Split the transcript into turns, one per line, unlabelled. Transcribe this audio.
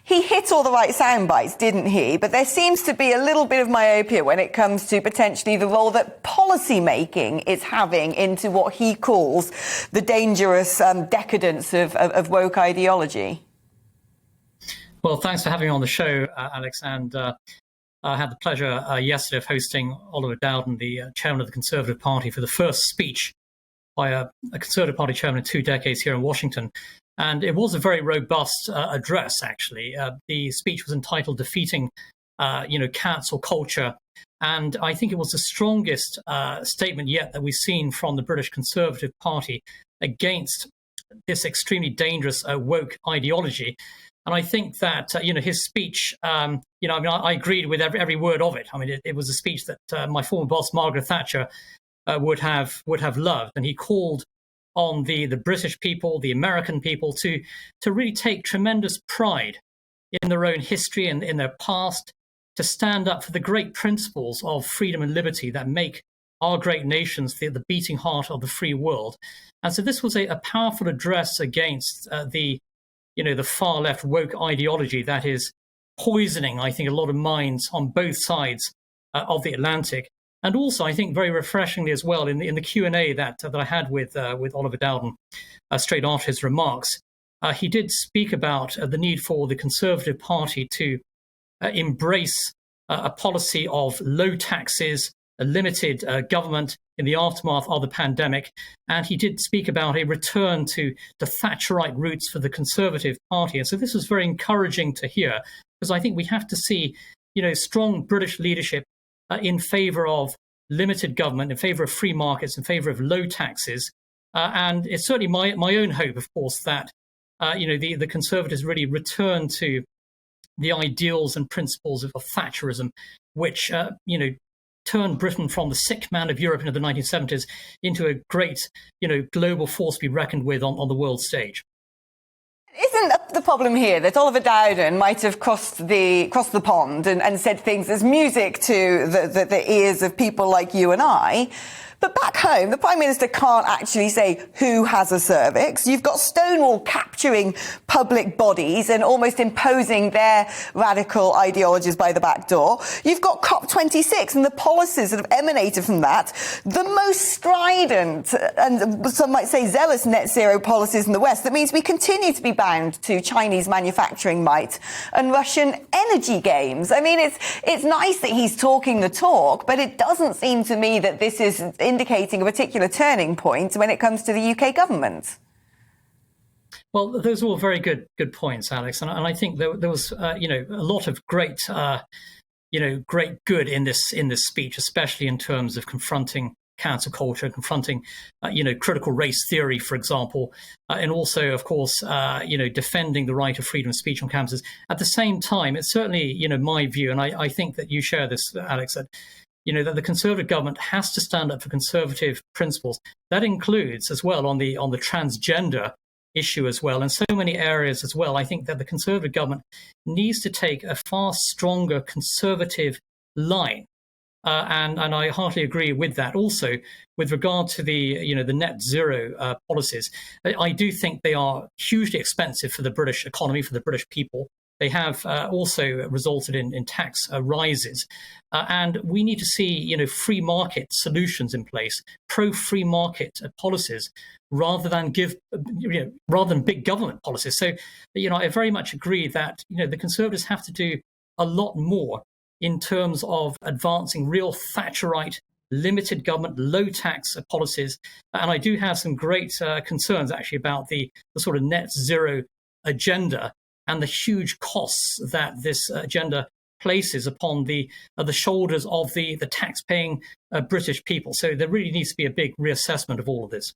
he hit all the right sound bites, didn't he? But there seems to be a little bit of myopia when it comes to potentially the role that policy making is having into what he calls the dangerous decadence of woke ideology.
Well, thanks for having me on the show, Alex. And I had the pleasure yesterday of hosting Oliver Dowden, the chairman of the Conservative Party, for the first speech by a Conservative Party chairman in 2 decades here in Washington. And it was a very robust address, actually. The speech was entitled Defeating, Cancel Culture. And I think it was the strongest statement yet that we've seen from the British Conservative Party against this extremely dangerous woke ideology. And I think that, his speech, I agreed with every word of it. I mean, it was a speech that my former boss, Margaret Thatcher, would have loved. And he called on the British people, the American people, to really take tremendous pride in their own history and in their past, to stand up for the great principles of freedom and liberty that make our great nations the beating heart of the free world. And so this was a powerful address against the far left woke ideology that is poisoning, I think, a lot of minds on both sides of the Atlantic. And also, I think, very refreshingly as well, in the Q&A that I had with Oliver Dowden straight after his remarks, he did speak about the need for the Conservative Party to embrace a policy of low taxes, a limited government in the aftermath of the pandemic. And he did speak about a return to Thatcherite roots for the Conservative Party. And so this was very encouraging to hear, because I think we have to see, strong British leadership in favour of limited government, in favour of free markets, in favour of low taxes. And it's certainly my own hope, of course, that, the Conservatives really return to the ideals and principles of Thatcherism, which, turned Britain from the sick man of Europe into the 1970s into a great, global force to be reckoned with on the world stage.
Isn't the problem here that Oliver Dowden might have crossed the pond and said things as music to the ears of people like you and I? But back home, the Prime Minister can't actually say who has a cervix. You've got Stonewall capturing public bodies and almost imposing their radical ideologies by the back door. You've got COP26 and the policies that have emanated from that, the most strident and some might say zealous net zero policies in the West. That means we continue to be bound to Chinese manufacturing might and Russian energy games. I mean, it's nice that he's talking the talk, but it doesn't seem to me that this is indicating a particular turning point when it comes to the UK government.
Well, those are all very good points, Alex, and I think there was a lot of great good in this speech, especially in terms of confronting cancel culture, confronting critical race theory, for example, and also, of course, defending the right of freedom of speech on campuses. At the same time, it's certainly my view, and I think that you share this, Alex, that that the Conservative government has to stand up for conservative principles. That includes as well on the transgender issue as well, and so many areas as well. I think that the Conservative government needs to take a far stronger conservative line, and I heartily agree with that. Also, with regard to the net zero policies, I do think they are hugely expensive for the British economy, for the British people. They have also resulted in tax rises, and we need to see free market solutions in place, pro-free market policies, rather than big government policies. So I very much agree that the Conservatives have to do a lot more in terms of advancing real Thatcherite limited government, low tax policies, and I do have some great concerns actually about the sort of net zero agenda and the huge costs that this agenda places upon the shoulders of the tax-paying British people. So there really needs to be a big reassessment of all of this.